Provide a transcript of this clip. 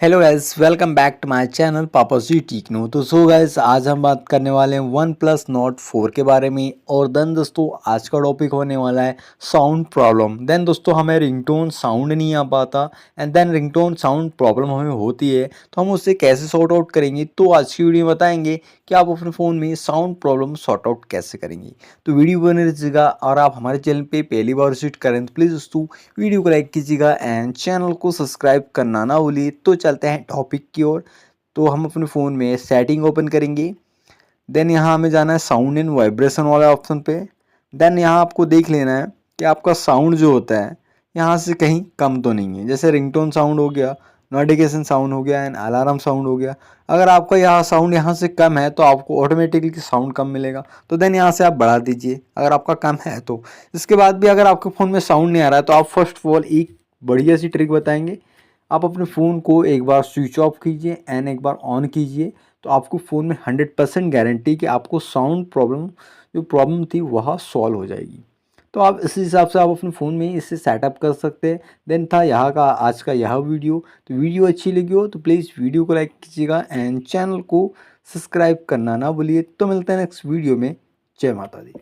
Hello guys, welcome back to my channel Papaji Techno. तो so guys, आज हम बात करने वाले हैं वन प्लस नोट 4 के बारे में। और देन दोस्तों, आज का टॉपिक होने वाला है साउंड प्रॉब्लम। देन दोस्तों, हमें रिंगटोन साउंड नहीं आ पाता and then ringtone sound problem हमें होती है, तो हम उससे कैसे सॉर्ट आउट करेंगे। तो आज की वीडियो में बताएंगे कि आप अपने फ़ोन में साउंड प्रॉब्लम सॉर्ट आउट कैसे करेंगे। तो वीडियो बने रहिएगा, और आप हमारे चैनल पर पहली बार विजिट करें तो प्लीज़ दोस्तों वीडियो को लाइक कीजिएगा एंड चैनल को सब्सक्राइब करना ना भूलिए। तो चलते हैं टॉपिक की ओर। तो हम अपने फ़ोन में सेटिंग ओपन करेंगे। देन यहाँ हमें जाना है साउंड एंड वाइब्रेशन वाले ऑप्शन पे। देन यहाँ आपको देख लेना है कि आपका साउंड जो होता है यहाँ से कहीं कम तो नहीं है। जैसे रिंगटोन साउंड हो गया, नोटिफिकेशन साउंड हो गया एंड अलार्म साउंड हो गया। अगर आपका यहाँ साउंड यहाँ से कम है तो आपको ऑटोमेटिकली साउंड कम मिलेगा। तो देन यहाँ से आप बढ़ा दीजिए अगर आपका कम है तो। इसके बाद भी अगर आपके फ़ोन में साउंड नहीं आ रहा है तो आप फर्स्ट ऑफ ऑल एक बढ़िया सी ट्रिक बताएंगे। आप अपने फ़ोन को एक बार स्विच ऑफ कीजिए एंड एक बार ऑन कीजिए, तो आपको फ़ोन में 100% गारंटी कि आपको साउंड प्रॉब्लम जो प्रॉब्लम थी वह सॉल्व हो जाएगी। तो आप इस हिसाब से आप अपने फ़ोन में ही इसे सेटअप कर सकते हैं। देन था यहाँ का आज का यह वीडियो। तो वीडियो अच्छी लगी हो तो प्लीज़ वीडियो को लाइक कीजिएगा एंड चैनल को सब्सक्राइब करना ना भूलिए। तो मिलते हैं नेक्स्ट वीडियो में। जय माता दी।